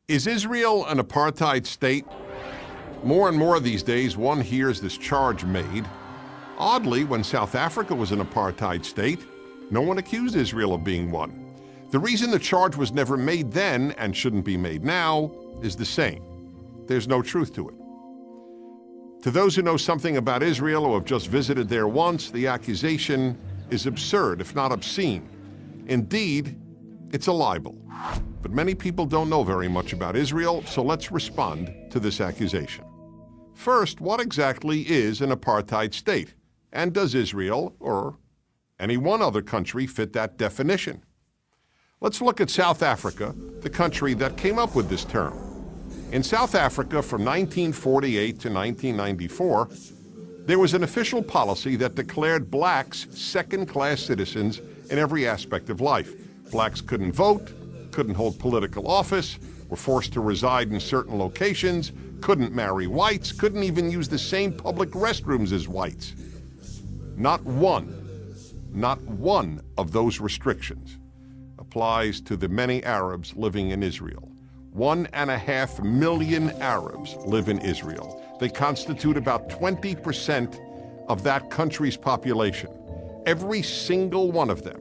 Is Israel an apartheid state? More and more these days, one hears this charge made. Oddly, when South Africa was an apartheid state, no one accused Israel of being one. The reason the charge was never made then, and shouldn't be made now, is the same. There's no truth to it. To those who know something about Israel or have just visited there once, the accusation is absurd, if not obscene. Indeed, it's a libel. But many people don't know very much about Israel, so let's respond to this accusation. First, what exactly is an apartheid state? And does Israel, or any one other country, fit that definition? Let's look at South Africa, the country that came up with this term. In South Africa from 1948 to 1994, there was an official policy that declared blacks second-class citizens in every aspect of life. Blacks couldn't vote, couldn't hold political office, were forced to reside in certain locations, couldn't marry whites, couldn't even use the same public restrooms as whites. Not one of those restrictions applies to the many Arabs living in Israel. 1.5 million Arabs live in Israel. They constitute about 20% of that country's population. Every single one of them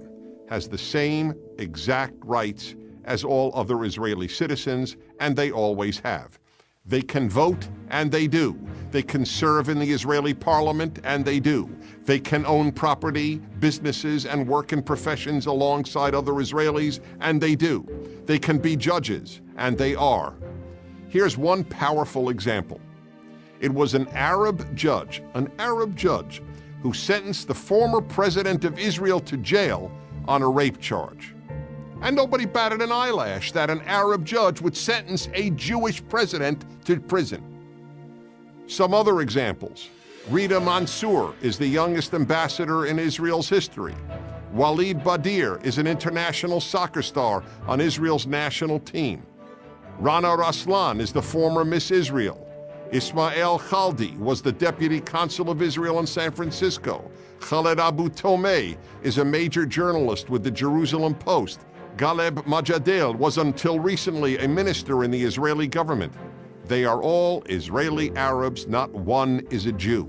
has the same exact rights as all other Israeli citizens, and they always have. They can vote, and they do. They can serve in the Israeli parliament, and they do. They can own property, businesses, and work in professions alongside other Israelis, and they do. They can be judges, and they are. Here's one powerful example. It was an Arab judge, who sentenced the former president of Israel to jail on a rape charge. And nobody batted an eyelash that an Arab judge would sentence a Jewish president to prison. Some other examples. Rita Mansour is the youngest ambassador in Israel's history. Walid Badir is an international soccer star on Israel's national team. Rana Raslan is the former Miss Israel. Ismail Khaldi was the deputy consul of Israel in San Francisco. Khaled Abu Tomei is a major journalist with the Jerusalem Post. Galeb Majadel was until recently a minister in the Israeli government. They are all Israeli Arabs, not one is a Jew.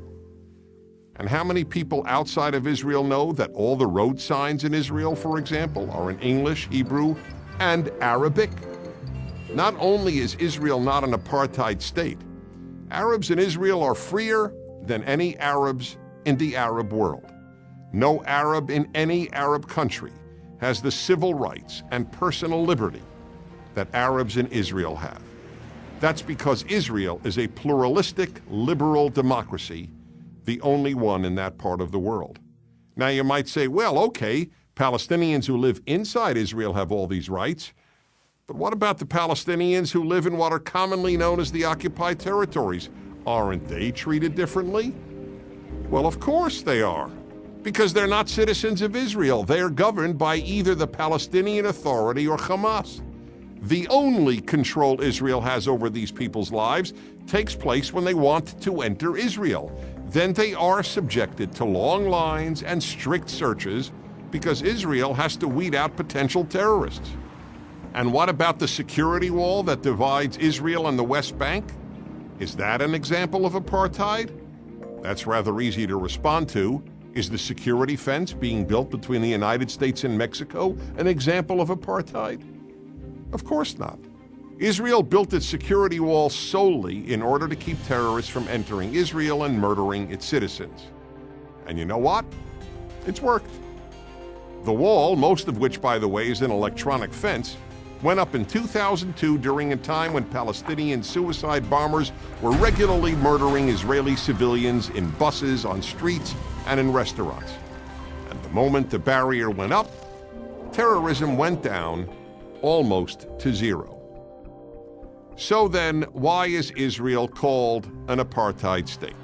And how many people outside of Israel know that all the road signs in Israel, for example, are in English, Hebrew, and Arabic? Not only is Israel not an apartheid state, Arabs in Israel are freer than any Arabs in the Arab world. No Arab in any Arab country has the civil rights and personal liberty that Arabs in Israel have. That's because Israel is a pluralistic, liberal democracy, the only one in that part of the world. Now you might say, well, okay, Palestinians who live inside Israel have all these rights, but what about the Palestinians who live in what are commonly known as the occupied territories? Aren't they treated differently? Well, of course they are. Because they're not citizens of Israel. They are governed by either the Palestinian Authority or Hamas. The only control Israel has over these people's lives takes place when they want to enter Israel. Then they are subjected to long lines and strict searches because Israel has to weed out potential terrorists. And what about the security wall that divides Israel and the West Bank? Is that an example of apartheid? That's rather easy to respond to. Is the security fence being built between the United States and Mexico an example of apartheid? Of course not. Israel built its security wall solely in order to keep terrorists from entering Israel and murdering its citizens. And you know what? It's worked. The wall, most of which, by the way, is an electronic fence, went up in 2002 during a time when Palestinian suicide bombers were regularly murdering Israeli civilians in buses, on streets, and in restaurants. And the moment the barrier went up, terrorism went down almost to zero. So then, why is Israel called an apartheid state?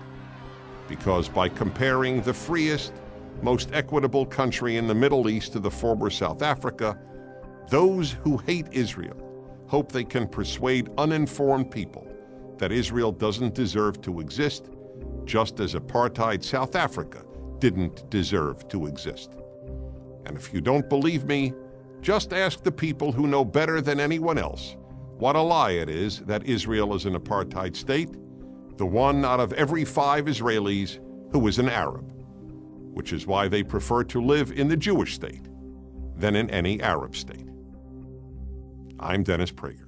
Because by comparing the freest, most equitable country in the Middle East to the former South Africa, those who hate Israel hope they can persuade uninformed people that Israel doesn't deserve to exist, just as apartheid South Africa didn't deserve to exist. And if you don't believe me, just ask the people who know better than anyone else What a lie it is that Israel is an apartheid state, the one out of every 5 Israelis who is an Arab, which is why they prefer to live in the Jewish state than in any Arab state. I'm Dennis Prager.